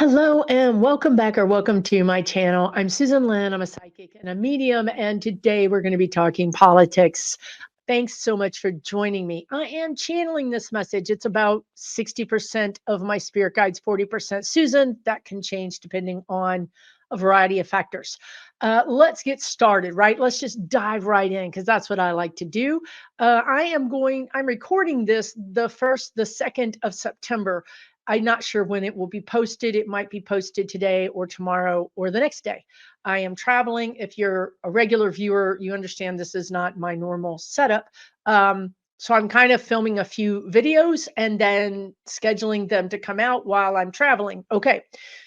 Hello and welcome back or welcome to my channel. I'm Susan Lynn. I'm a psychic and a medium, and today we're going to be talking politics. Thanks so much for joining me. I am channeling this message. It's about 60% of my spirit guides, 40% Susan. That can change depending on a variety of factors. Let's get started, right? Let's just dive right in because that's what I like to do. I'm recording this the 2nd of September. I'm not sure when it will be posted. It might be posted today or tomorrow or the next day. I am traveling. If you're a regular viewer, you understand this is not my normal setup. So I'm kind of filming a few videos and then scheduling them to come out while I'm traveling. Okay.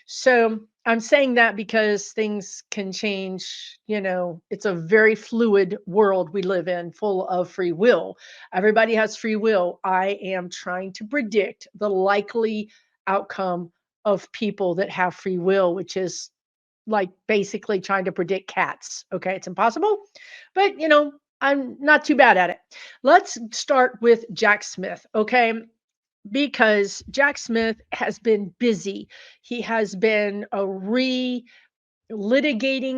So I'm saying that because things can change. It's a very fluid world we live in, full of free will. Everybody has free will. I am trying to predict the likely outcome of people that have free will, which is like basically trying to predict cats. Okay, it's impossible, but I'm not too bad at it. Let's start with Jack Smith, okay? Because Jack Smith has been busy. He has been litigating,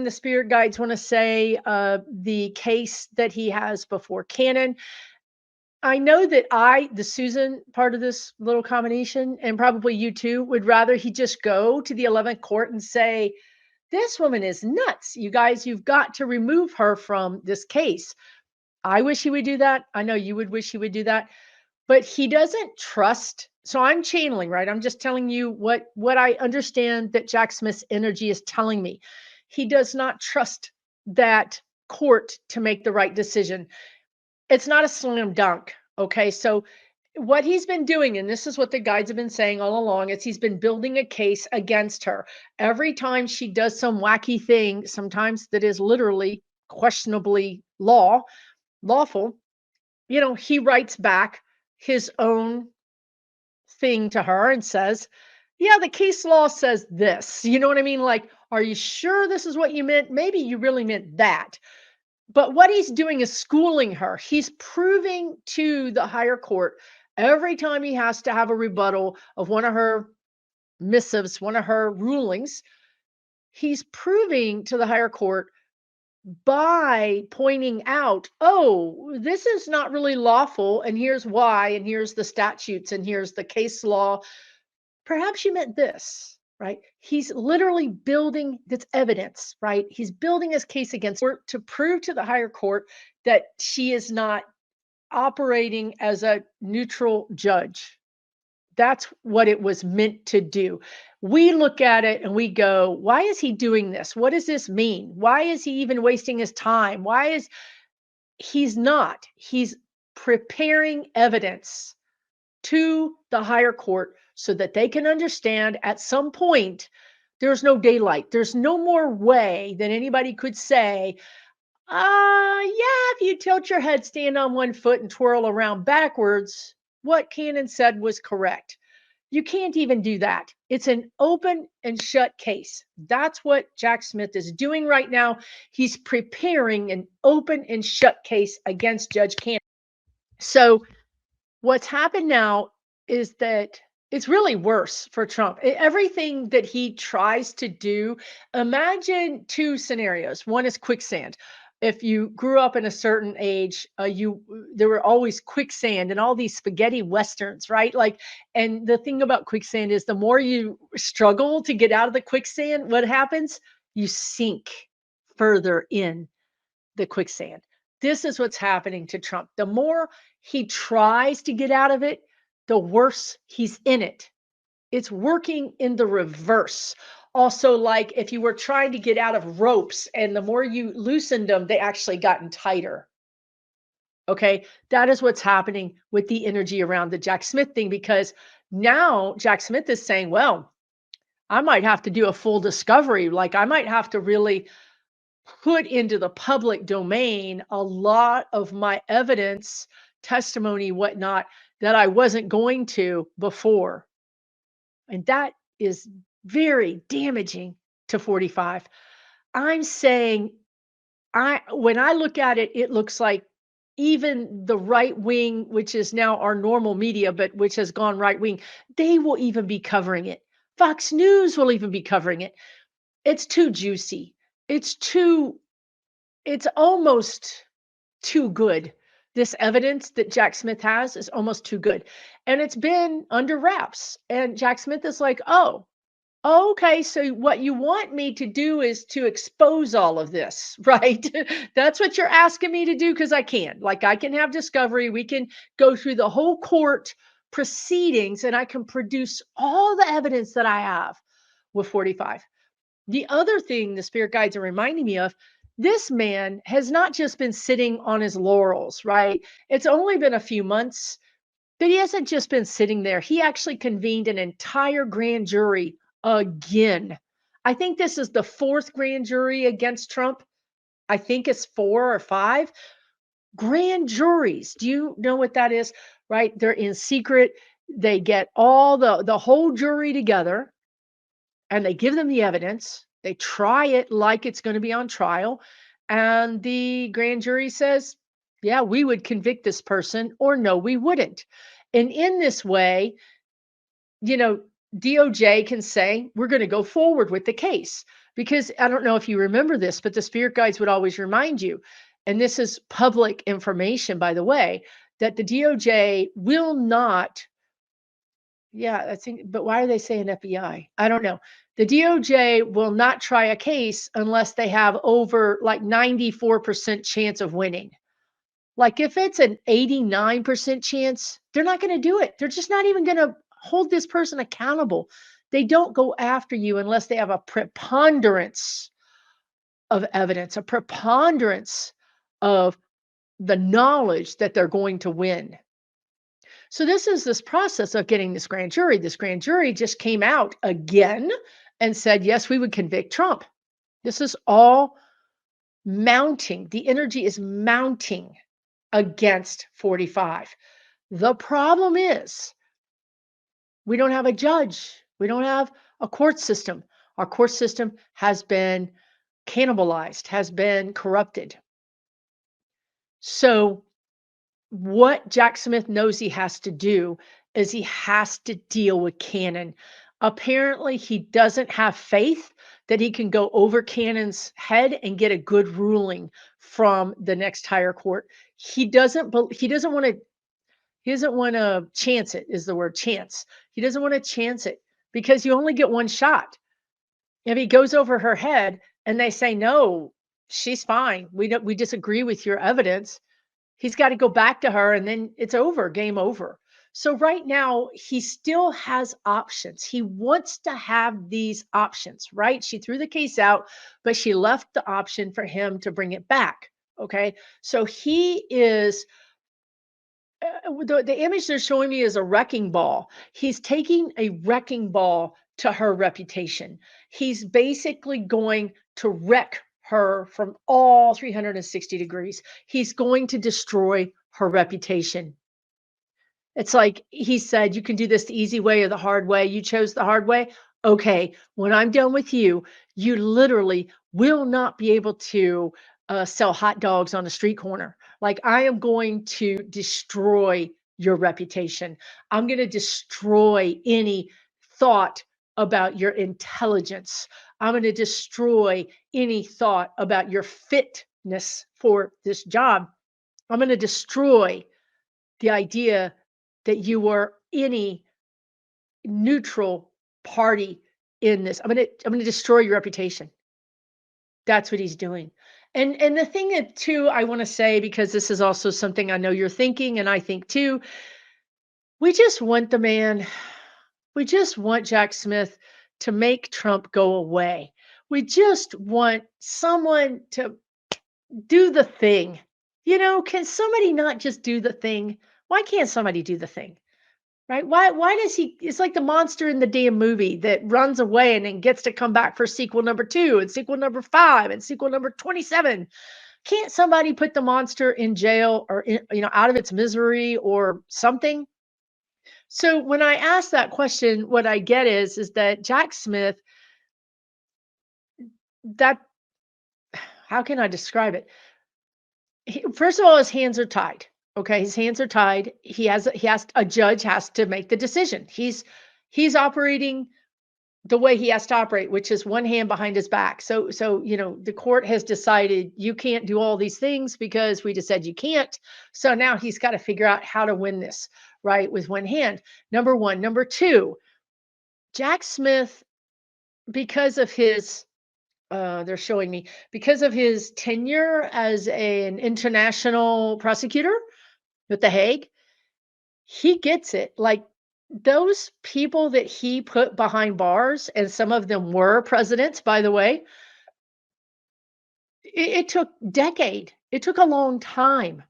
the spirit guides want to say, the case that he has before canon. I know that the Susan part of this little combination, and probably you too, would rather he just go to the 11th court and say, this woman is nuts. You guys, you've got to remove her from this case. I wish he would do that. I know you would wish he would do that, but he doesn't trust. So I'm channeling, right? I'm just telling you what I understand that Jack Smith's energy is telling me. He does not trust that court to make the right decision. It's not a slam dunk. Okay. So what he's been doing, and this is what the guides have been saying all along, is he's been building a case against her. Every time she does some wacky thing, sometimes that is literally questionably lawful, he writes back his own thing to her and says, yeah, the case law says this. You know what I mean? Like, are you sure this is what you meant? Maybe you really meant that. But what he's doing is schooling her. He's proving to the higher court every time he has to have a rebuttal of one of her missives, one of her rulings. He's proving to the higher court by pointing out, oh, this is not really lawful. And here's why. And here's the statutes. And here's the case law. Perhaps you meant this, right? He's literally building this evidence, right? He's building his case against her to prove to the higher court that she is not operating as a neutral judge. That's what it was meant to do. We look at it and we go, why is he doing this? What does this mean? Why is he even wasting his time? He's not. He's preparing evidence to the higher court so that they can understand at some point there's no daylight. There's no more way that anybody could say, yeah, if you tilt your head, stand on one foot, and twirl around backwards, what Cannon said was correct. You can't even do that. It's an open and shut case. That's what Jack Smith is doing right now. He's preparing an open and shut case against Judge Cannon. So what's happened now is that it's really worse for Trump. Everything that he tries to do, imagine two scenarios. One is quicksand. If you grew up in a certain age, there were always quicksand and all these spaghetti westerns, right? Like, and the thing about quicksand is the more you struggle to get out of the quicksand, what happens? You sink further in the quicksand. This is what's happening to Trump. The more he tries to get out of it, the worse he's in it. It's working in the reverse. Also, like if you were trying to get out of ropes and the more you loosened them, they actually gotten tighter. Okay, that is what's happening with the energy around the Jack Smith thing, because now Jack Smith is saying, well, I might have to do a full discovery. Like I might have to really put into the public domain a lot of my evidence, testimony, whatnot, that I wasn't going to before. And that is very damaging to 45. I'm saying, when I look at it, it looks like even the right wing, which is now our normal media, but which has gone right wing, they will even be covering it. Fox News will even be covering it. It's too juicy. It's too, it's almost too good. This evidence that Jack Smith has is almost too good. And it's been under wraps. And Jack Smith is like, oh, okay, so what you want me to do is to expose all of this, right? That's what you're asking me to do because I can. Like, I can have discovery. We can go through the whole court proceedings and I can produce all the evidence that I have with 45. The other thing the spirit guides are reminding me of, this man has not just been sitting on his laurels, right? It's only been a few months, but he hasn't just been sitting there. He actually convened an entire grand jury again. I think this is the fourth grand jury against Trump. I think it's 4 or 5 grand juries. Do you know what that is? Right? They're in secret. They get all the whole jury together and they give them the evidence. They try it like it's going to be on trial. And the grand jury says, yeah, we would convict this person, or no, we wouldn't. And in this way, you know, DOJ can say, we're going to go forward with the case. Because I don't know if you remember this, but the spirit guides would always remind you, and this is public information, by the way, that the DOJ will not, yeah, I think, but why are they saying FBI? I don't know. The DOJ will not try a case unless they have over like 94% chance of winning. Like if it's an 89% chance, they're not going to do it. They're just not even going to hold this person accountable. They don't go after you unless they have a preponderance of evidence, a preponderance of the knowledge that they're going to win. So this is this process of getting this grand jury. This grand jury just came out again and said, yes, we would convict Trump. This is all mounting. The energy is mounting against 45. The problem is we don't have a judge. We don't have a court system. Our court system has been cannibalized, has been corrupted. So what Jack Smith knows he has to do is he has to deal with Cannon. Apparently, he doesn't have faith that he can go over Cannon's head and get a good ruling from the next higher court. He doesn't want to chance it, is the word chance. He doesn't want to chance it because you only get one shot. If he goes over her head and they say, no, she's fine, we disagree with your evidence, he's got to go back to her and then it's over, game over. So right now, he still has options. He wants to have these options, right? She threw the case out, but she left the option for him to bring it back. Okay. So he is, the image they're showing me is a wrecking ball. He's taking a wrecking ball to her reputation. He's basically going to wreck her from all 360 degrees. He's going to destroy her reputation. It's like he said, you can do this the easy way or the hard way. You chose the hard way. Okay, when I'm done with you, you literally will not be able to sell hot dogs on a street corner. Like I am going to destroy your reputation. I'm going to destroy any thought about your intelligence. I'm going to destroy any thought about your fitness for this job. I'm going to destroy the idea that you were any neutral party in this. I'm going to destroy your reputation. That's what he's doing. And the thing that too I want to say, because this is also something I know you're thinking and I think too, we just want the man, we just want Jack Smith to make Trump go away. We just want someone to do the thing. You know, can somebody not just do the thing? Why can't somebody do the thing? Right? Why does he, it's like the monster in the damn movie that runs away and then gets to come back for sequel number 2 and sequel number 5 and sequel number 27. Can't somebody put the monster in jail or out of its misery or something? So when I ask that question, what I get is that Jack Smith, that, how can I describe it? First of all, his hands are tied. Okay, his hands are tied. He has a judge has to make the decision. He's operating the way he has to operate, which is one hand behind his back. So, the court has decided you can't do all these things because we just said you can't. So now he's got to figure out how to win this, right, with one hand. Number one. Number two, Jack Smith, because of his they're showing me because of his tenure as an international prosecutor with The Hague, he gets it. Like those people that he put behind bars, and some of them were presidents, by the way, it took decade. It took a long time.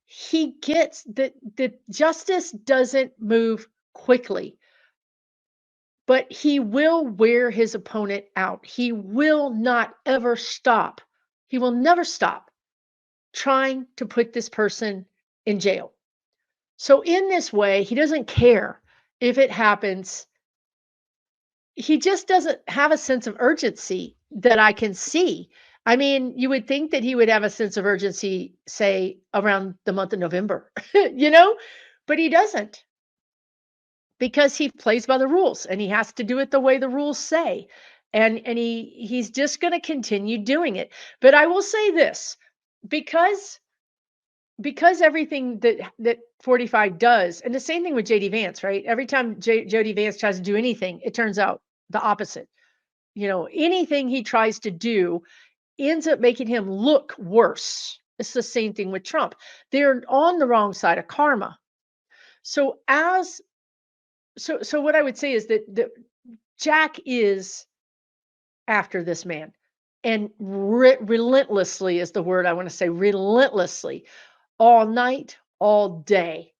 He gets that the justice doesn't move quickly, but he will wear his opponent out. He will not ever stop. He will never stop trying to put this person in jail. So in this way, he doesn't care if it happens. He just doesn't have a sense of urgency that I can see. I mean, you would think that he would have a sense of urgency, say, around the month of November, you know, but he doesn't because he plays by the rules and he has to do it the way the rules say. And he's just going to continue doing it. But I will say this, because everything that 45 does, and the same thing with JD Vance, right? Every time JD Vance tries to do anything, it turns out the opposite. Anything he tries to do ends up making him look worse. It's the same thing with Trump. They're on the wrong side of karma. So what I would say is that Jack is after this man, and relentlessly is the word I want to say. Relentlessly, all night, all day,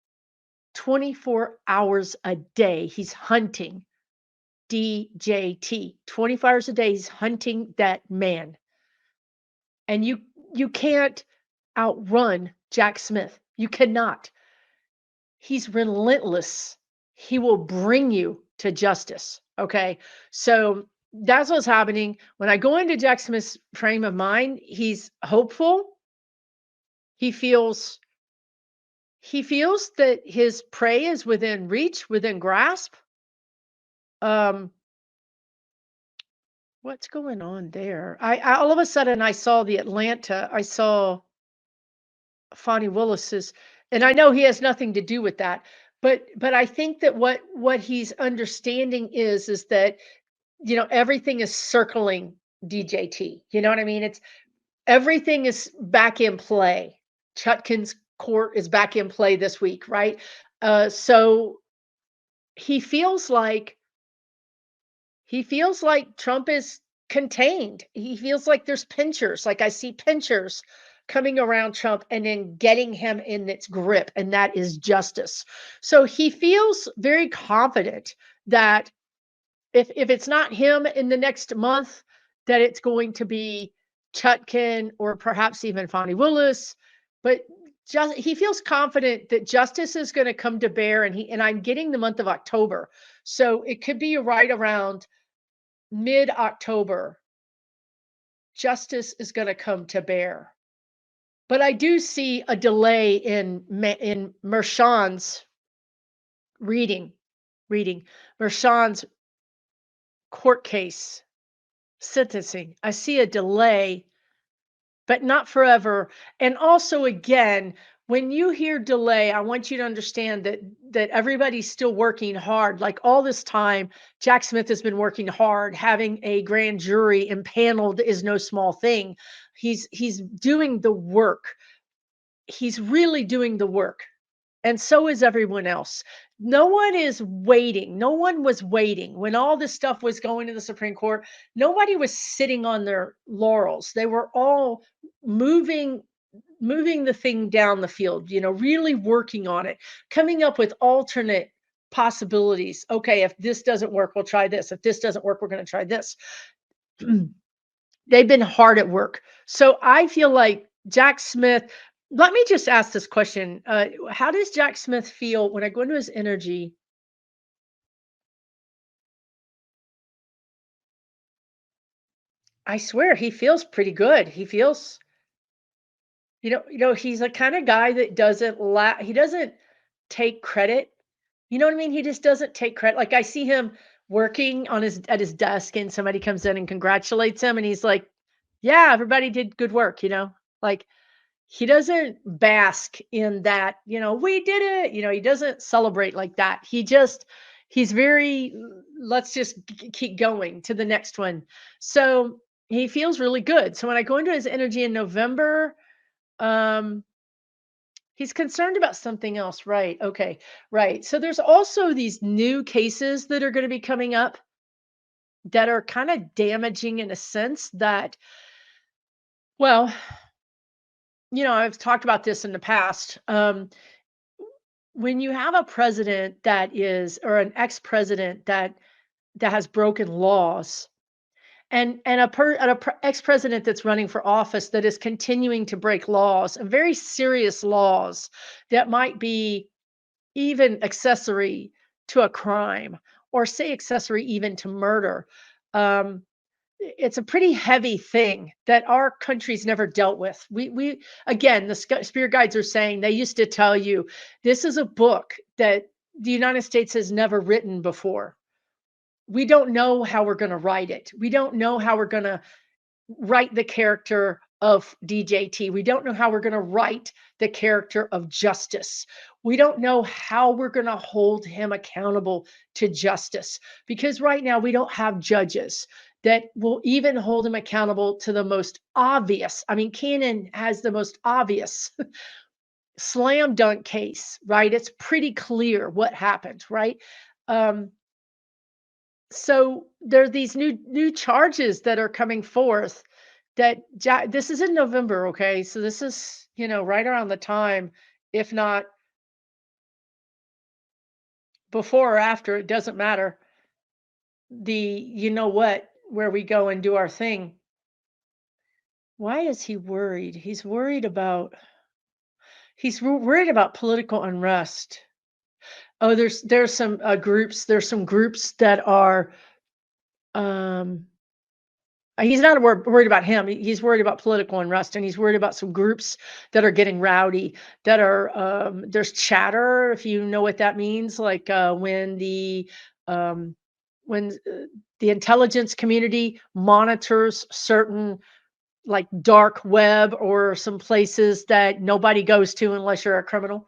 24 hours a day, he's hunting DJT. 24 hours a day, he's hunting that man. And you can't outrun Jack Smith. You cannot. He's relentless. He will bring you to justice. Okay. So that's what's happening. When I go into Jack Smith's frame of mind, he's hopeful. He feels that his prey is within reach, within grasp. What's going on there? I all of a sudden I saw the Atlanta. I saw Fonnie Willis's, and I know he has nothing to do with that. But I think that what he's understanding is that everything is circling DJT. You know what I mean? It's everything is back in play. Chutkin's court is back in play this week, right? So he feels like Trump is contained. He feels like there's pinchers. Like I see pinchers coming around Trump and then getting him in its grip, and that is justice. So he feels very confident that if it's not him in the next month, that it's going to be Chutkin or perhaps even Fonnie Willis. But he feels confident that justice is going to come to bear, and I'm getting the month of October. So it could be right around mid-October. Justice is going to come to bear. But I do see a delay in Merchan's reading Merchan's court case sentencing. I see a delay, but not forever. And also, again, when you hear delay, I want you to understand that everybody's still working hard. Like all this time, Jack Smith has been working hard. Having a grand jury impaneled is no small thing. He's doing the work. He's really doing the work. And so is everyone else. No one is waiting. No one was waiting when all this stuff was going to the Supreme Court. Nobody was sitting on their laurels. They were all moving the thing down the field, really working on it, coming up with alternate possibilities. Okay, if this doesn't work, we'll try this. If this doesn't work, we're going to try this. They've been hard at work. So I feel like Jack Smith, let me just ask this question. How does Jack Smith feel when I go into his energy? I swear he feels pretty good. He feels, he's the kind of guy that he doesn't take credit. You know what I mean? He just doesn't take credit. Like I see him working on his at his desk, and somebody comes in and congratulates him, and he's like, "Yeah, everybody did good work," you know? Like, he doesn't bask in that, "We did it," he doesn't celebrate like that. He's very, "Let's just keep going to the next one." So, he feels really good. So when I go into his energy in November, um, he's concerned about something else, right? Okay, right. So there's also these new cases that are gonna be coming up that are kinda damaging in a sense that, well, I've talked about this in the past. When you have a president that is, or an ex-president that has broken laws, and ex-president that's running for office that is continuing to break laws, and very serious laws that might be even accessory to a crime, or say accessory even to murder. um, it's a pretty heavy thing that our country's never dealt with. We again, the spirit guides are saying they used to tell you this is a book that the United States has never written before. We don't know how we're going to write it. We don't know how we're going to write the character of DJT. We don't know how we're going to write the character of justice. We don't know how we're going to hold him accountable to justice, because right now we don't have judges that will even hold him accountable to the most obvious. I mean, Cannon has the most obvious slam dunk case, right? It's pretty clear what happened, right? Um, so there are these new charges that are coming forth that this is in November, okay? So this is, right around the time, if not before or after, it doesn't matter. The what, where we go and do our thing. Why is he worried? He's worried about political unrest. Oh, there's some groups that are, um he's not worried about him. He's worried about political unrest, and he's worried about some groups that are getting rowdy. That are, there's chatter, if you know what that means. Like, um, when the intelligence community monitors certain, like, dark web, or some places that nobody goes to unless you're a criminal.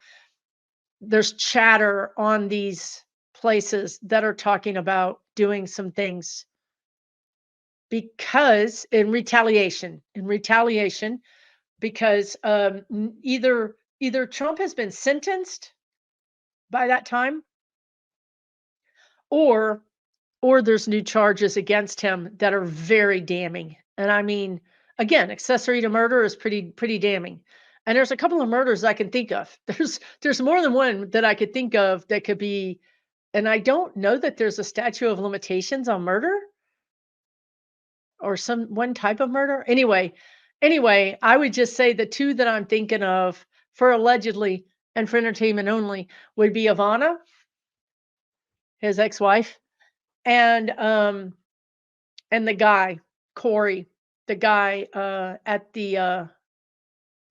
There's chatter on these places that are talking about doing some things, because in retaliation, because, either Trump has been sentenced by that time, or there's new charges against him that are very damning. And I mean, again, accessory to murder is pretty damning. And there's a couple of murders I can think of. There's more than one that I could think of that could be. And I don't know that there's a statute of limitations on murder, or some one type of murder. Anyway, I would just say the two that I'm thinking of for allegedly and for entertainment only would be Ivana, his ex-wife, and the guy, Corey, the guy,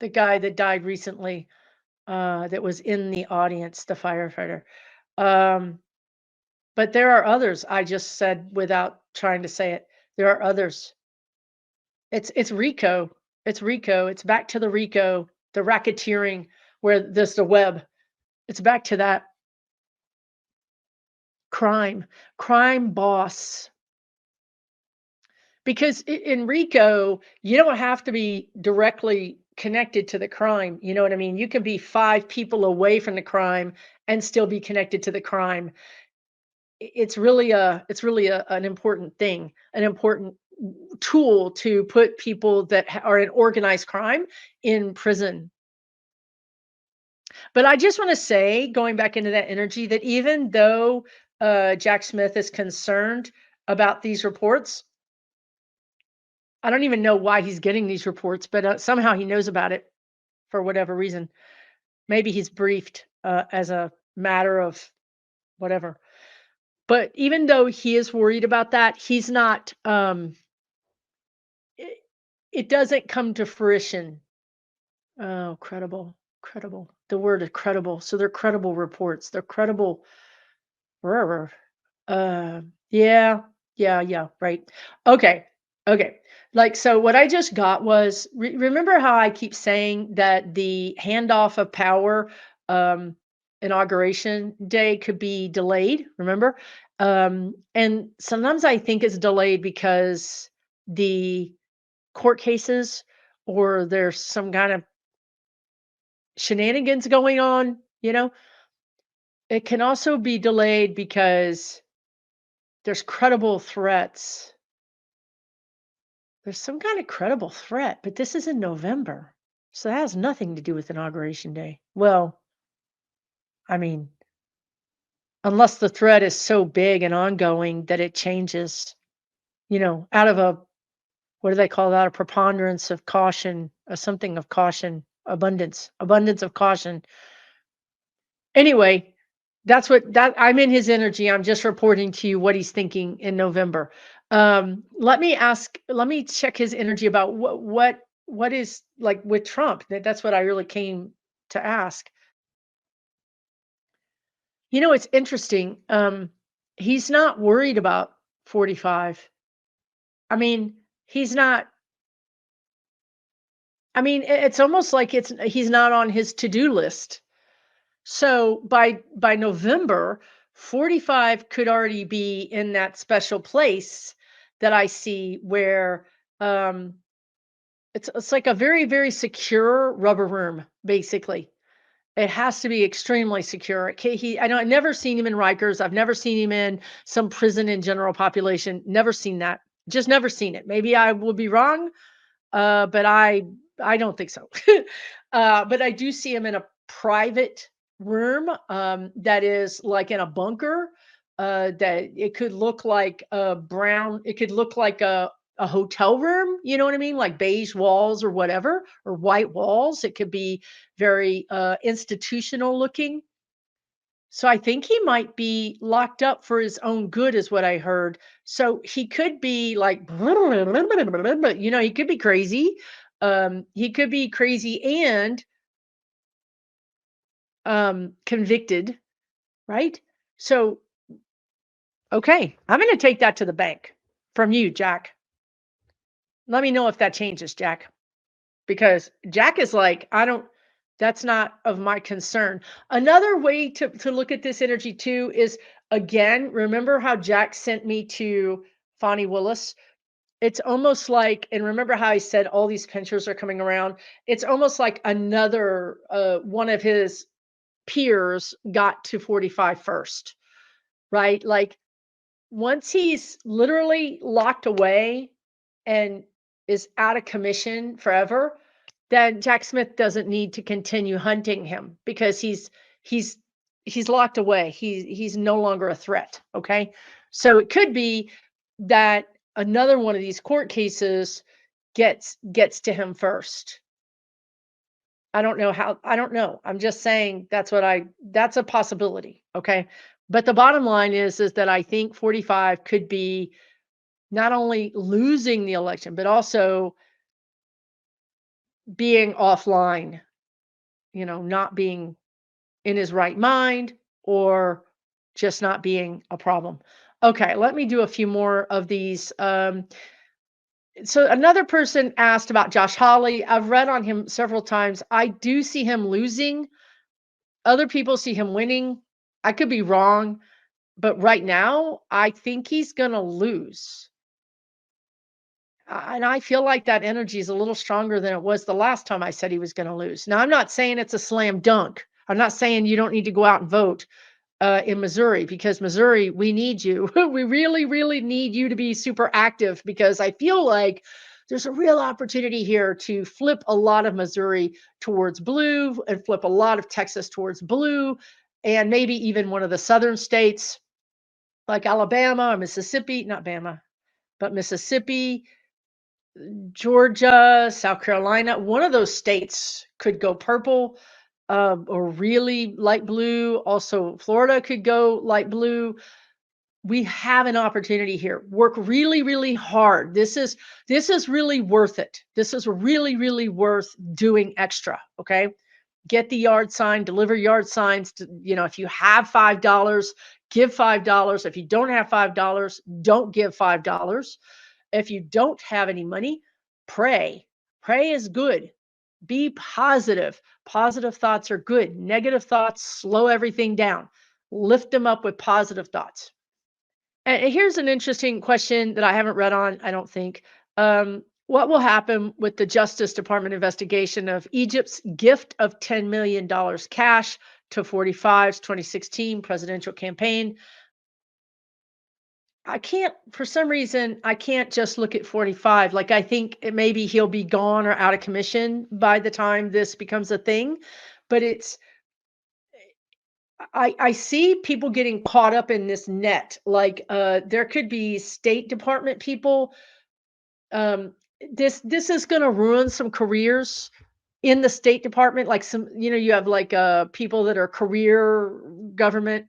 the guy that died recently, that was in the audience, the firefighter. Um, but there are others. I just said without trying to say it. There are others. It's RICO. It's RICO. It's back to the RICO, the racketeering, where there's the web. It's back to that crime, crime boss. Because in RICO, you don't have to be directly connected to the crime. You know what I mean? You can be 5 people away from the crime and still be connected to the crime. It's really an important thing, an important tool to put people that are in organized crime in prison. But I just want to say, going back into that energy, that even though Jack Smith is concerned about these reports, I don't even know why he's getting these reports, but somehow he knows about it for whatever reason. Maybe he's briefed as a matter of whatever. But even though he is worried about that, he's not. It, it doesn't come to fruition. Oh, credible, credible. The word is credible. So they're credible reports. They're credible. Rrr. Uh, Yeah. Yeah, yeah, right. Okay. Okay. Like, so what I just got was remember how I keep saying that the handoff of power, um, inauguration day could be delayed, remember? And sometimes I think it's delayed because the court cases or there's some kind of shenanigans going on, you know? It can also be delayed because there's credible threats. There's some kind of credible threat, but this is in November. So that has nothing to do with Inauguration Day. Well, I mean, unless the threat is so big and ongoing that it changes, out of a, what do they call that? A preponderance of caution, something of caution, abundance of caution. Anyway, that's what that I'm in his energy. I'm just reporting to you what he's thinking in November. Let me check his energy about what is like with Trump. That's what I really came to ask. It's interesting. He's not worried about 45. I mean, he's not I mean, it's almost like he's not on his to-do list. So by November, 45 could already be in that special place that I see where um it's like a very, very secure rubber room, basically. It has to be extremely secure. I know I've never seen him in Rikers. I've never seen him in some prison in general population. Never seen that. Just never seen it. Maybe I will be wrong, but I don't think so. But I do see him in a private room that is like in a bunker. That it could look like a brown. It could look like a hotel room. You know what I mean? Like beige walls or whatever, or white walls. It could be very institutional looking. So I think he might be locked up for his own good, is what I heard. So he could be like, he could be crazy. He could be crazy and convicted, right? So, okay, I'm going to take that to the bank from you, Jack. Let me know if that changes, Jack, because Jack is like, I don't, that's not of my concern. Another way to look at this energy too is, again, remember how Jack sent me to Fonnie Willis? It's almost like, and remember how I said all these pictures are coming around? It's almost like another one of his peers got to 45 first, right? Like once he's literally locked away and is out of commission forever, then Jack Smith doesn't need to continue hunting him because he's he's locked away. He's no longer a threat. Okay. So it could be that another one of these court cases gets to him first. I don't know. I'm just saying that's a possibility. Okay. But the bottom line is that I think 45 could be not only losing the election, but also being offline, not being in his right mind or just not being a problem. Okay, let me do a few more of these. So another person asked about Josh Hawley. I've read on him several times. I do see him losing. Other people see him winning. I could be wrong, but right now, I think he's going to lose. And I feel like that energy is a little stronger than it was the last time I said he was going to lose. Now, I'm not saying it's a slam dunk. I'm not saying you don't need to go out and vote in Missouri, because Missouri, we need you. We really, really need you to be super active, because I feel like there's a real opportunity here to flip a lot of Missouri towards blue and flip a lot of Texas towards blue, and maybe even one of the southern states like Alabama or Mississippi, not Bama, but Mississippi, Georgia, South Carolina. One of those states could go purple, or really light blue. Also, Florida could go light blue. We have an opportunity here. Work really, really hard. This is really worth it. This is really, really worth doing extra. Okay. Get the yard sign, deliver yard signs to, if you have $5, give $5. If you don't have $5, don't give $5. If you don't have any money, pray. Pray is good. Be positive. Positive thoughts are good. Negative thoughts slow everything down. Lift them up with positive thoughts. And here's an interesting question that I haven't read on, I don't think. What will happen with the Justice Department investigation of Egypt's gift of $10 million cash to 45's 2016 presidential campaign? I can't, for some reason, I can't just look at 45. Like, I think maybe he'll be gone or out of commission by the time this becomes a thing. But I see people getting caught up in this net. Like, there could be State Department people. Um, this is going to ruin some careers in the State Department. Like you have like people that are career government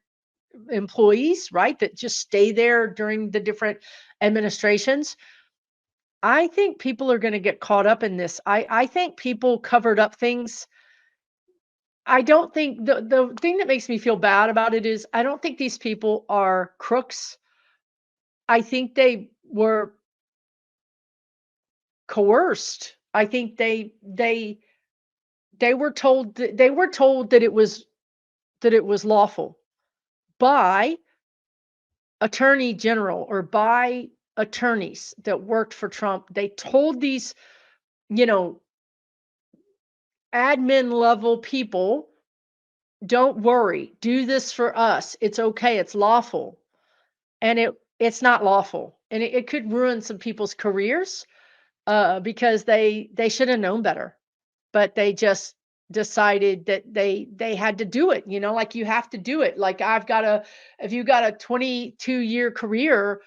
employees, right? That just stay there during the different administrations. I think people are going to get caught up in this. I think people covered up things. I don't think the thing that makes me feel bad about it is I don't think these people are crooks. I think they were coerced. I think they were told that it was lawful by attorney general or by attorneys that worked for Trump. They told these, you know, admin level people, don't worry, do this for us. It's okay, it's lawful. And it's not lawful. And it could ruin some people's careers because they should have known better. But they just decided that they had to do it, like you have to do it. Like if you got a 22-year career,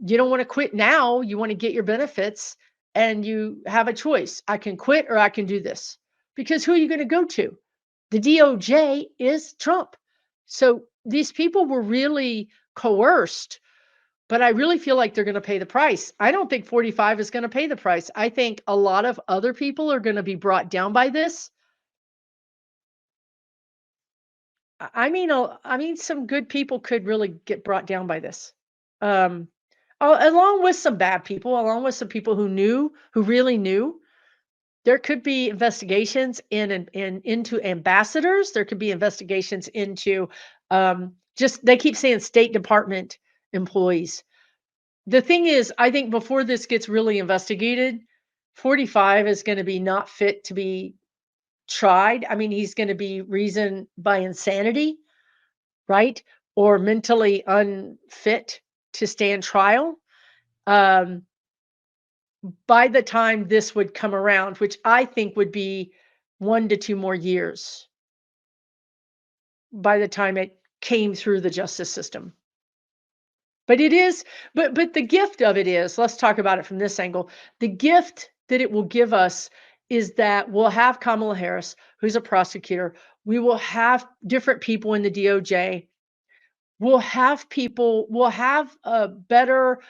you don't want to quit now, you want to get your benefits, and you have a choice. I can quit or I can do this. Because who are you going to go to? The DOJ is Trump. So these people were really coerced, but I really feel like they're going to pay the price. I don't think 45 is going to pay the price. I think a lot of other people are going to be brought down by this. I mean, some good people could really get brought down by this. Um, Along with some bad people, along with some people who really knew. There could be investigations into ambassadors. There could be investigations into just they keep saying State Department employees. The thing is, I think before this gets really investigated, 45 is going to be not fit to be tried. I mean, he's going to be reasoned by insanity, right? Or mentally unfit to stand trial. By the time this would come around, which I think would be 1 to 2 more years by the time it came through the justice system. But it is but the gift of it is, let's talk about it from this angle. The gift that it will give us is that we'll have Kamala Harris, who's a prosecutor. We will have different people in the DOJ. We'll have a better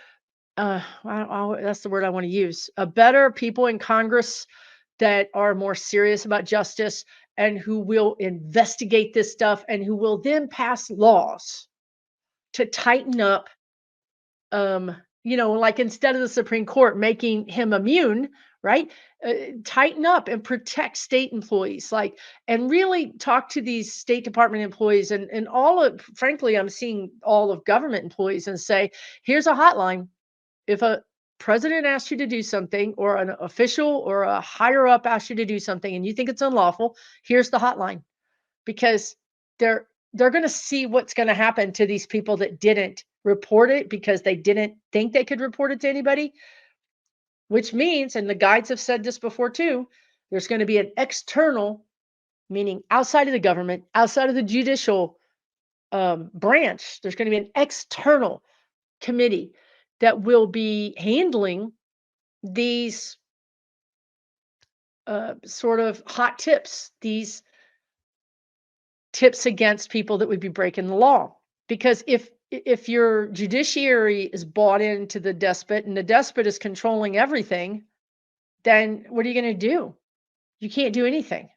that's the word I want to use. A better people in Congress that are more serious about justice and who will investigate this stuff and who will then pass laws to tighten up. Like instead of the Supreme Court making him immune, right? Tighten up and protect state employees, and really talk to these State Department employees and frankly, I'm seeing all of government employees and say, here's a hotline. If a president asks you to do something or an official or a higher up asks you to do something and you think it's unlawful, here's the hotline. Because they're going to see what's going to happen to these people that didn't report it because they didn't think they could report it to anybody, which means, and the guides have said this before too, there's going to be an external, meaning outside of the government, outside of the judicial branch, there's going to be an external committee that will be handling these sort of hot tips, these tips against people that would be breaking the law. Because if your judiciary is bought into the despot and the despot is controlling everything, then what are you going to do? You can't do anything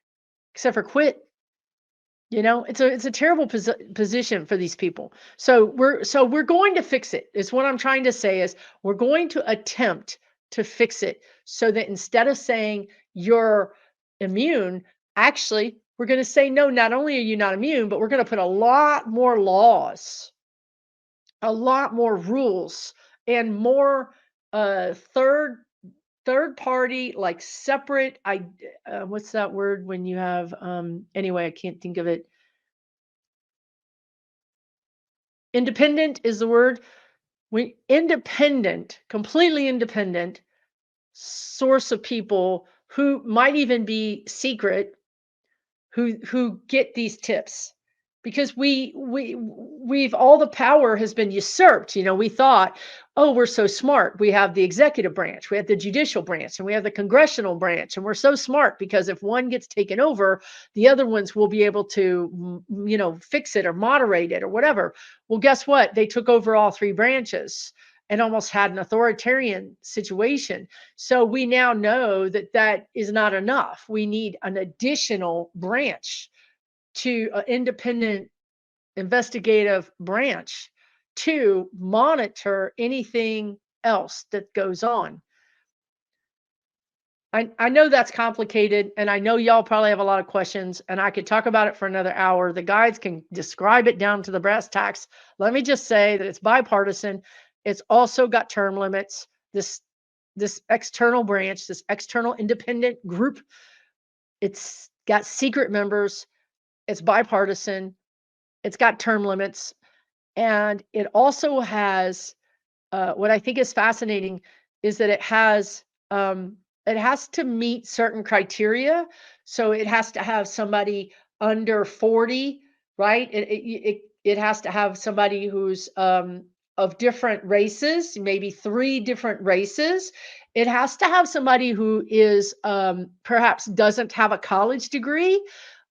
except for quit. It's a terrible position for these people. So we're going to fix it. Is what I'm trying to say is we're going to attempt to fix it so that instead of saying you're immune, actually we're going to say no, not only are you not immune, but we're going to put a lot more laws, a lot more rules, and more third party, like separate. What's that word when you have anyway, I can't think of it. Independent is the word. We independent, completely independent source of people who might even be secret, who get these tips, because we've all the power has been usurped. We thought, oh, we're so smart, we have the executive branch, we have the judicial branch, and we have the congressional branch, and we're so smart because if one gets taken over, the other ones will be able to fix it or moderate it or whatever. Well, guess what? They took over all three branches and almost had an authoritarian situation. So we now know that that is not enough. We need an additional branch, to an independent investigative branch, to monitor anything else that goes on. I know that's complicated, and I know y'all probably have a lot of questions, and I could talk about it for another hour. The guides can describe it down to the brass tacks. Let me just say that it's bipartisan. It's also got term limits. This external branch, this external independent group, it's got secret members. It's bipartisan. It's got term limits, and it also has what I think is fascinating is that it has to meet certain criteria. So it has to have somebody under 40, right? It has to have somebody who's of different races, maybe three different races. It has to have somebody who is perhaps doesn't have a college degree.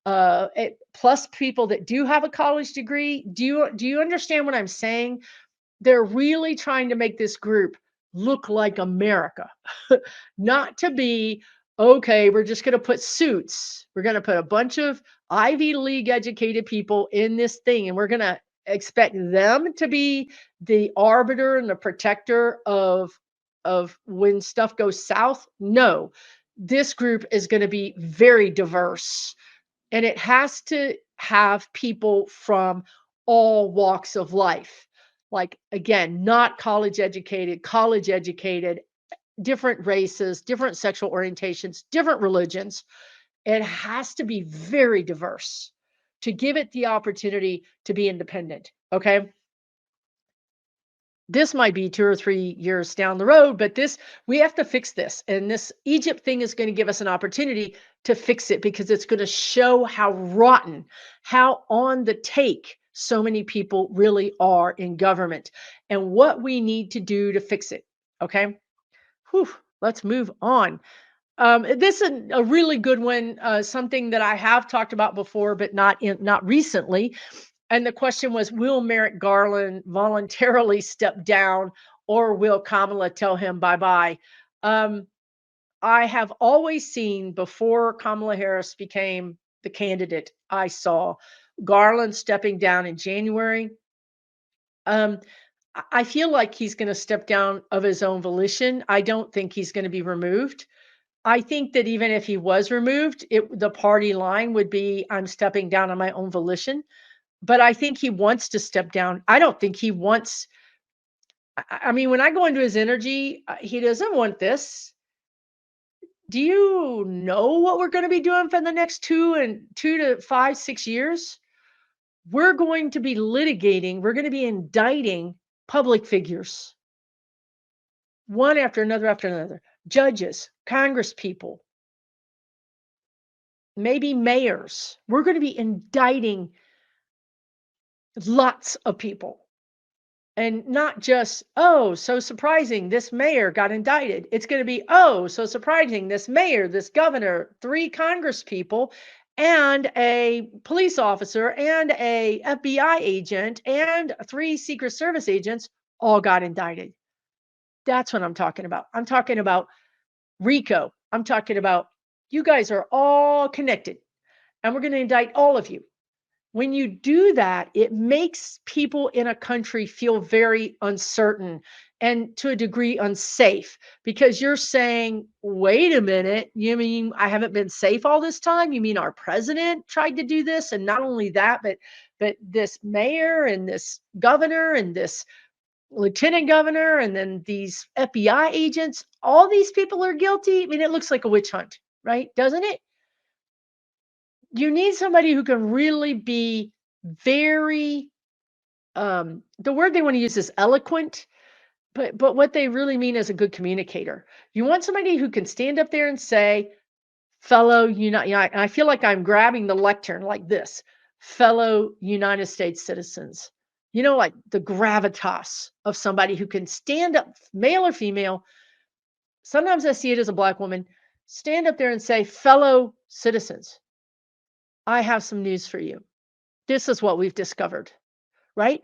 Plus people that do have a college degree. Do you understand what I'm saying? They're really trying to make this group look like America, not to be, okay, we're just going to put suits. We're going to put a bunch of Ivy League educated people in this thing, and we're going to expect them to be the arbiter and the protector of when stuff goes south. No, this group is going to be very diverse, and it has to have people from all walks of life. Like, again, not college educated, different races, different sexual orientations, different religions. It has to be very diverse to give it the opportunity to be independent. Okay. This might be 2 or 3 years down the road, but we have to fix this. And this Egypt thing is going to give us an opportunity to fix it, because it's going to show how rotten, how on the take so many people really are in government, and what we need to do to fix it. Okay. Whew, let's move on. This is a really good one, something that I have talked about before, but not recently. And the question was, will Merrick Garland voluntarily step down, or will Kamala tell him bye-bye? I have always seen, before Kamala Harris became the candidate, I saw Garland stepping down in January. I feel like he's going to step down of his own volition. I don't think he's going to be removed. I think that even if he was removed, the party line would be, I'm stepping down on my own volition. But I think he wants to step down. I don't think he wants, I mean, when I go into his energy, he doesn't want this. Do you know what we're going to be doing for the next 2 to 5, 6 years? We're going to be litigating, we're going to be indicting public figures, one after another, judges, congresspeople, maybe mayors. We're going to be indicting lots of people. And not just, oh, so surprising, this mayor got indicted. It's going to be, oh, so surprising, this mayor, this governor, 3 congresspeople, and a police officer, and a FBI agent, and 3 Secret Service agents all got indicted. That's what I'm talking about. I'm talking about RICO. I'm talking about, you guys are all connected, and we're going to indict all of you. When you do that, it makes people in a country feel very uncertain and to a degree unsafe because you're saying, wait a minute, you mean I haven't been safe all this time? You mean our president tried to do this? And not only that, but this mayor and this governor and this lieutenant governor and then these FBI agents, all these people are guilty. I mean, it looks like a witch hunt, right? Doesn't it? You need somebody who can really be very the word they want to use is eloquent, but what they really mean is a good communicator. You want somebody who can stand up there and say, fellow United, I feel like I'm grabbing the lectern like this, fellow United States citizens. You know, like the gravitas of somebody who can stand up, male or female. Sometimes I see it as a black woman, stand up there and say, fellow citizens, I have some news for you. This is what we've discovered, right?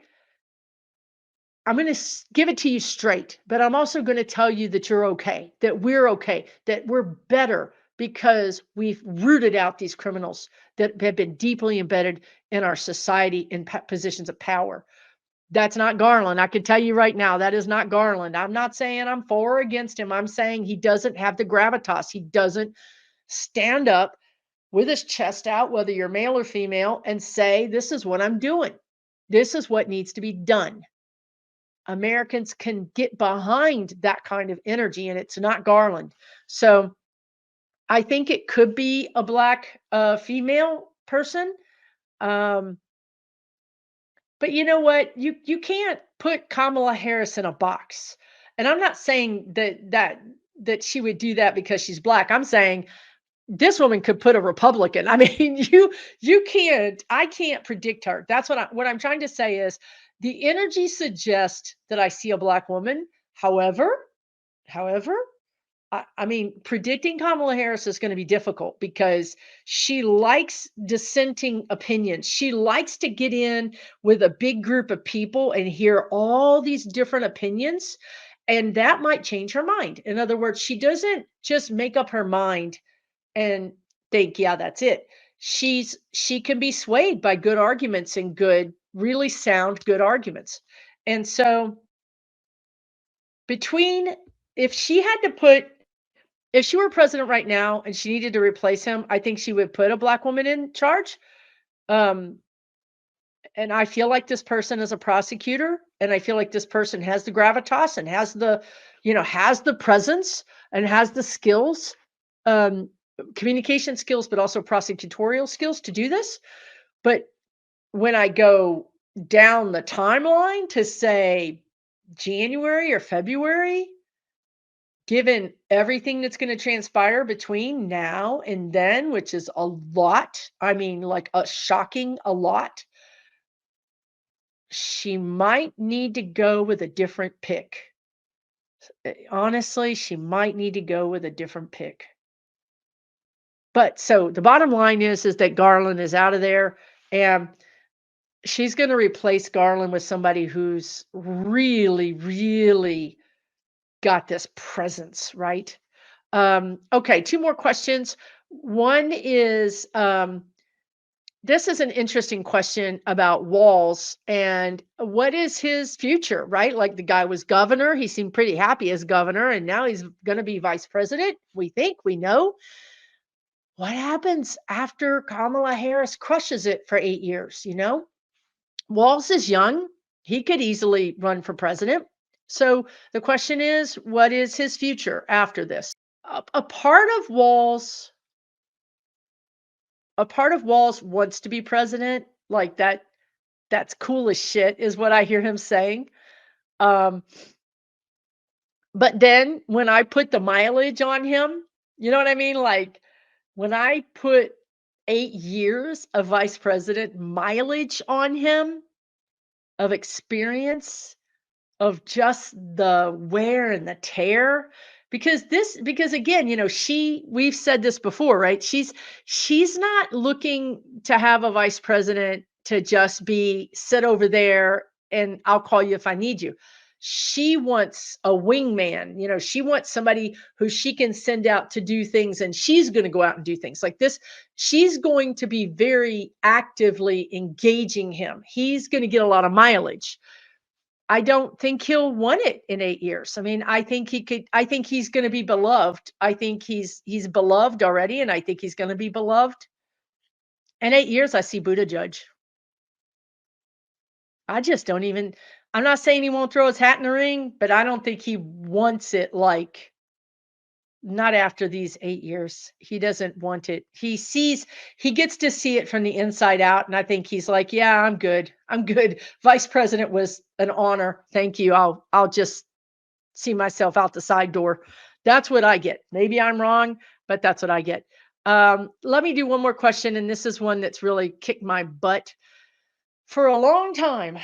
I'm going to give it to you straight, but I'm also going to tell you that you're okay, that we're okay, that we're better because we've rooted out these criminals that have been deeply embedded in our society in positions of power. That's not Garland. I can tell you right now, that is not Garland. I'm not saying I'm for or against him. I'm saying he doesn't have the gravitas. He doesn't stand up with his chest out, whether you're male or female, and say, this is what I'm doing. This is what needs to be done. Americans can get behind that kind of energy, and it's not Garland. So I think it could be a black female person. But you know what? You can't put Kamala Harris in a box. And I'm not saying that she would do that because she's black. I'm saying this woman could put a Republican. I mean, I can't predict her. That's what I'm trying to say is the energy suggests that I see a black woman. However, I mean, predicting Kamala Harris is going to be difficult because she likes dissenting opinions. She likes to get in with a big group of people and hear all these different opinions, and that might change her mind. In other words, she doesn't just make up her mind and think, yeah, that's it. She can be swayed by good arguments and really sound good arguments. And so between if she had to put if she were president right now and she needed to replace him, I think she would put a black woman in charge. Um, and I feel like this person is a prosecutor, and I feel like this person has the gravitas and has the presence and has the skills, um, communication skills, but also prosecutorial skills to do this. But when I go down the timeline to say January or February, given everything that's going to transpire between now and then, which is a lot, I mean, like a shocking a lot, she might need to go with a different pick. Honestly, she might need to go with a different pick. But so the bottom line is that Garland is out of there, and she's going to replace Garland with somebody who's really, really got this presence, right? Okay, two more questions. One is this is an interesting question about Walz and what is his future, right? Like the guy was governor. He seemed pretty happy as governor, and now he's going to be vice president. We know. What happens after Kamala Harris crushes it for 8 years? Walz is young. He could easily run for president. So the question is, what is his future after this? A part of Walz wants to be president, like that's cool as shit is what I hear him saying. Um, but then when I put the mileage on him, you know what I mean? Like when I put 8 years of vice president mileage on him of experience, of just the wear and the tear, because again, we've said this before, right? She's not looking to have a vice president to just be sit over there and I'll call you if I need you. She wants a wingman. She wants somebody who she can send out to do things, and she's going to go out and do things like this. She's going to be very actively engaging him. He's going to get a lot of mileage. I don't think he'll want it in 8 years. I mean, I think he's gonna be beloved. I think he's beloved already, and I think he's gonna be beloved. In 8 years, I see Buddha Judge. I just don't even I'm not saying he won't throw his hat in the ring, but I don't think he wants it like not after these 8 years. He doesn't want it. He gets to see it from the inside out, and I think he's like, "Yeah, I'm good. I'm good. Vice president was an honor. Thank you. I'll just see myself out the side door." That's what I get. Maybe I'm wrong, but that's what I get. Let me do one more question, and this is one that's really kicked my butt for a long time,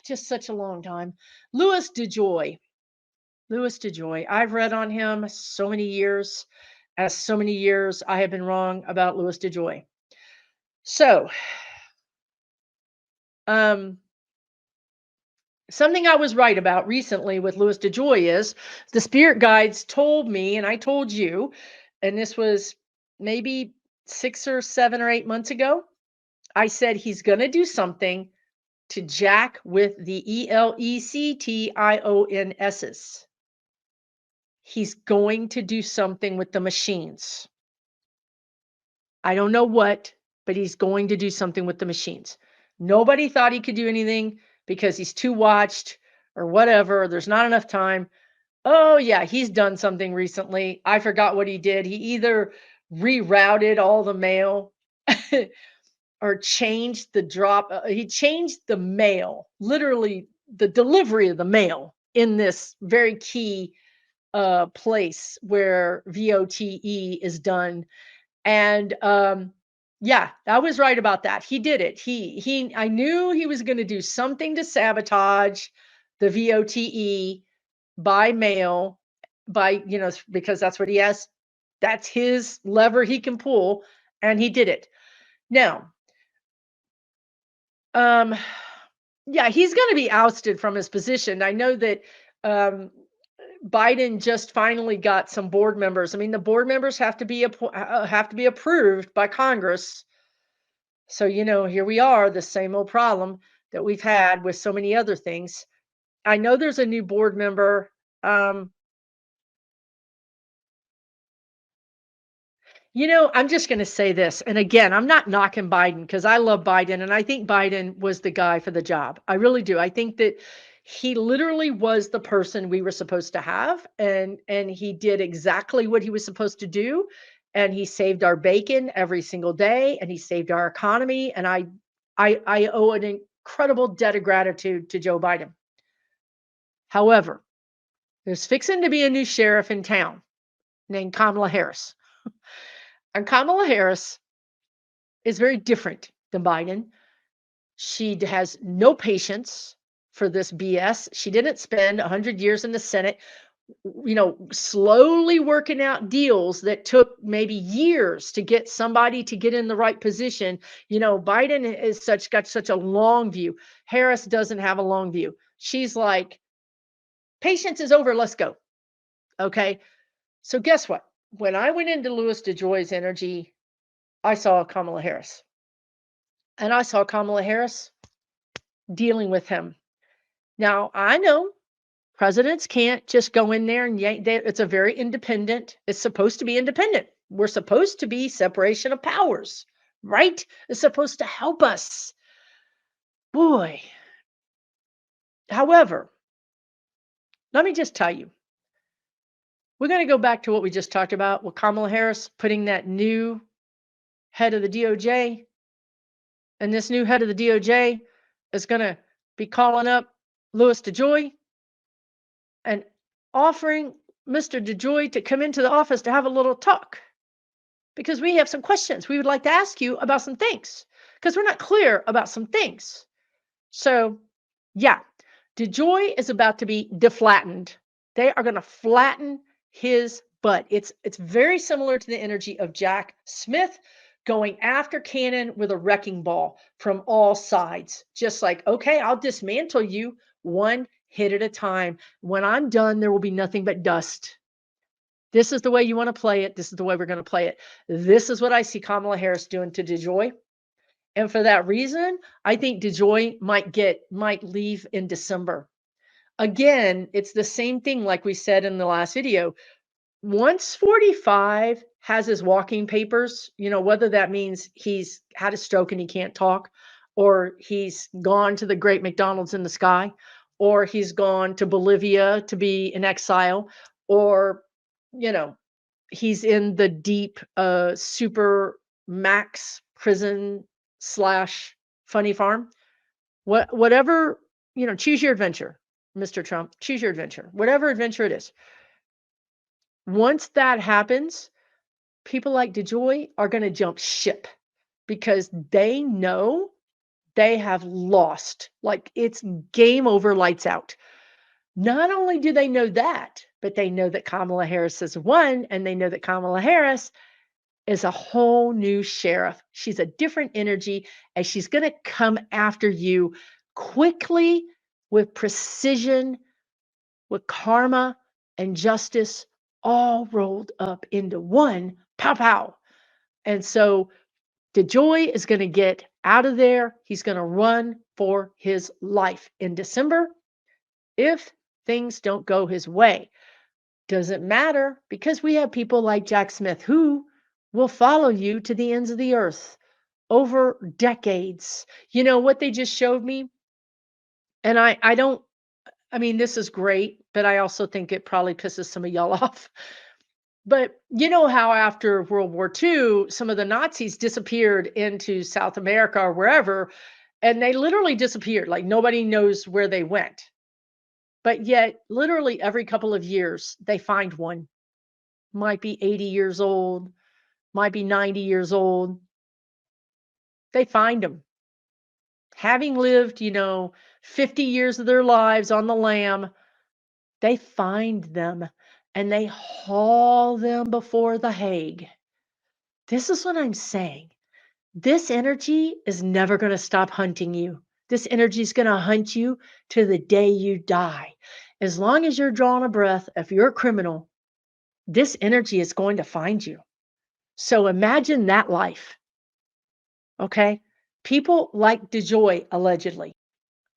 just such a long time. Louis DeJoy. Louis DeJoy. I've read on him so many years. As so many years I have been wrong about Louis DeJoy. So, um, something I was right about recently with Louis DeJoy is the spirit guides told me, and I told you, and this was maybe 6 or 7 or 8 months ago. I said he's going to do something to jack with the ELECTIONSs. He's going to do something with the machines. I don't know what, but he's going to do something with the machines. Nobody thought he could do anything because he's too watched or whatever. There's not enough time. Oh, yeah, he's done something recently. I forgot what he did. He either rerouted all the mail or changed the drop. He changed the mail, literally the delivery of the mail in this very key place where VOTE is done. And yeah, I was right about that. He did it. I knew he was going to do something to sabotage the VOTE by mail, because that's what he has. That's his lever he can pull, and he did it. Now, um, yeah, he's going to be ousted from his position. I know that um, Biden just finally got some board members. I mean, the board members have to be approved by Congress. So, here we are, the same old problem that we've had with so many other things. I know there's a new board member. I'm just going to say this. And again, I'm not knocking Biden because I love Biden and I think Biden was the guy for the job. I really do. I think that he literally was the person we were supposed to have, and he did exactly what he was supposed to do, and he saved our bacon every single day, and he saved our economy, and I owe an incredible debt of gratitude to Joe Biden. However, there's fixing to be a new sheriff in town named Kamala Harris. And Kamala Harris is very different than Biden. She has no patience for this BS. She didn't spend 100 years in the Senate, slowly working out deals that took maybe years to get somebody to get in the right position. Biden is got such a long view. Harris doesn't have a long view. She's like, patience is over. Let's go. Okay. So guess what? When I went into Louis DeJoy's energy, I saw Kamala Harris. And I saw Kamala Harris dealing with him. Now, I know presidents can't just go in there and yank. It's a very independent. It's supposed to be independent. We're supposed to be separation of powers, right? It's supposed to help us. Boy. However, let me just tell you, we're going to go back to what we just talked about with Kamala Harris putting that new head of the DOJ. And this new head of the DOJ is going to be calling up Louis DeJoy and offering Mr. DeJoy to come into the office to have a little talk because we have some questions we would like to ask you about some things because we're not clear about some things. So, yeah, DeJoy is about to be deflattened. They are going to flatten his butt. It's very similar to the energy of Jack Smith going after Cannon with a wrecking ball from all sides. Just like, okay, I'll dismantle you one hit at a time. When I'm done, there will be nothing but dust. This is the way you want to play it. This is the way we're going to play it. This is what I see Kamala Harris doing to DeJoy. And for that reason, I think DeJoy might leave in December. Again, it's the same thing like we said in the last video. Once 45 has his walking papers, whether that means he's had a stroke and he can't talk, or he's gone to the great McDonald's in the sky, or he's gone to Bolivia to be in exile, or, you know, he's in the deep super max prison slash funny farm. Whatever, choose your adventure, Mr. Trump. Choose your adventure. Whatever adventure it is. Once that happens, people like DeJoy are going to jump ship because they know they have lost. Like it's game over, lights out. Not only do they know that, but they know that Kamala Harris has won, and they know that Kamala Harris is a whole new sheriff. She's a different energy, and she's going to come after you quickly with precision, with karma and justice all rolled up into one. Pow, pow. And so DeJoy is going to get out of there. He's going to run for his life in December if things don't go his way. Doesn't matter because we have people like Jack Smith who will follow you to the ends of the earth over decades. You know what they just showed me? And I mean, this is great, but I also think it probably pisses some of y'all off. But you know how after World War II, some of the Nazis disappeared into South America or wherever, and they literally disappeared. Like nobody knows where they went. But yet, literally every couple of years, they find one. Might be 80 years old, might be 90 years old. They find them. Having lived, 50 years of their lives on the lam, they find them and they haul them before the Hague. This is what I'm saying. This energy is never going to stop hunting you. This energy is going to hunt you to the day you die. As long as you're drawing a breath, if you're a criminal, this energy is going to find you. So imagine that life. Okay? People like DeJoy, allegedly.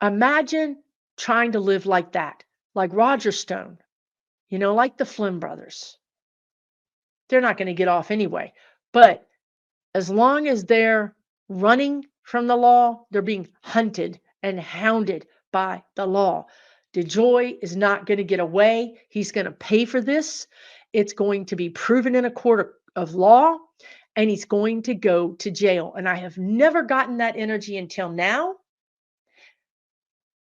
Imagine trying to live like that, like Roger Stone, like the Flynn brothers. They're not going to get off anyway. But as long as they're running from the law, they're being hunted and hounded by the law. DeJoy is not going to get away. He's going to pay for this. It's going to be proven in a court of law, and he's going to go to jail. And I have never gotten that energy until now.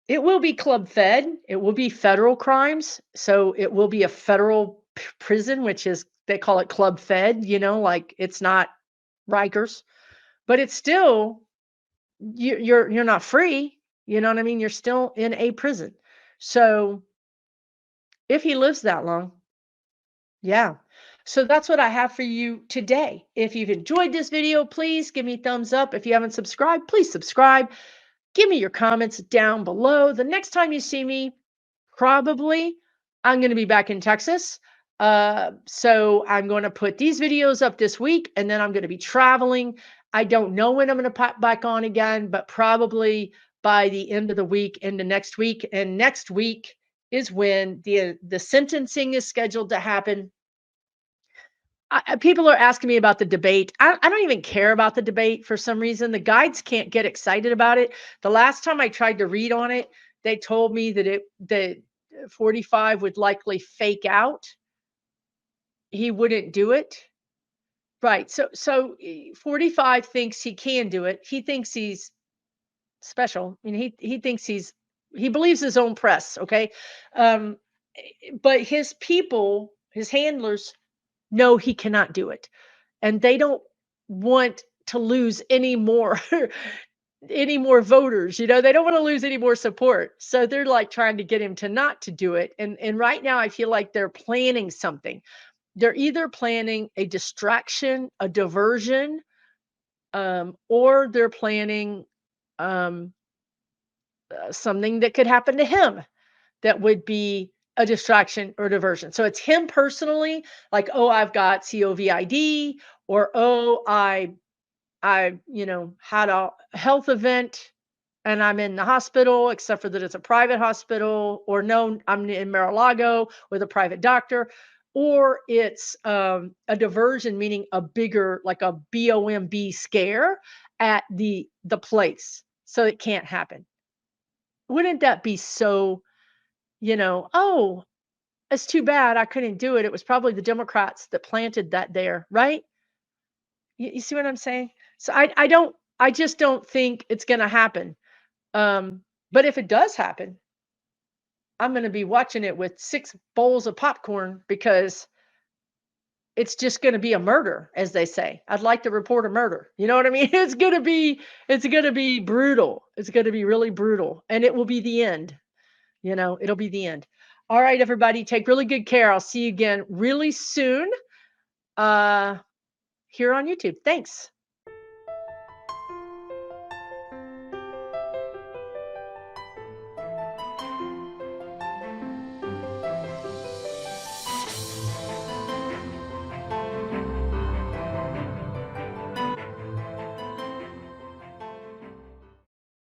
It will be club fed. It will be federal crimes. So it will be a federal prison, which is, they call it club fed, like it's not Rikers, but it's still, you're not free. You know what I mean? You're still in a prison. So if he lives that long, yeah. So that's what I have for you today. If you've enjoyed this video, please give me a thumbs up. If you haven't subscribed, please subscribe. Give me your comments down below. The next time you see me, probably I'm going to be back in Texas. So I'm going to put these videos up this week, and then I'm going to be traveling. I don't know when I'm going to pop back on again, but probably by the end of the week into next week. And next week is when the sentencing is scheduled to happen. People are asking me about the debate. I don't even care about the debate for some reason. The guides can't get excited about it. The last time I tried to read on it, they told me that 45 would likely fake out. He wouldn't do it. Right. So 45 thinks he can do it. He thinks he's special. I mean, he thinks he believes his own press. Okay. But his people, his handlers, know he cannot do it. And they don't want to lose any more voters. They don't want to lose any more support. So they're like trying to get him to not to do it. And right now I feel like they're planning something. They're either planning a distraction, a diversion, or they're planning something that could happen to him. that would be a distraction or diversion. So it's him personally, like, oh, I've got COVID, or oh, I had a health event and I'm in the hospital, except for that it's a private hospital, or no, I'm in Mar-a-Lago with a private doctor, or it's a diversion, meaning a bigger, like a BOMB scare at the place, so it can't happen. Wouldn't that be so, oh, it's too bad I couldn't do it. It was probably the Democrats that planted that there, right? You see what I'm saying? So I just don't think it's going to happen. But if it does happen, I'm going to be watching it with 6 bowls of popcorn because it's just going to be a murder, as they say. I'd like to report a murder. You know what I mean? It's going to be brutal. It's going to be really brutal, and it will be the end. It'll be the end. All right, everybody, take really good care. I'll see you again really soon. Uh, here on YouTube. Thanks.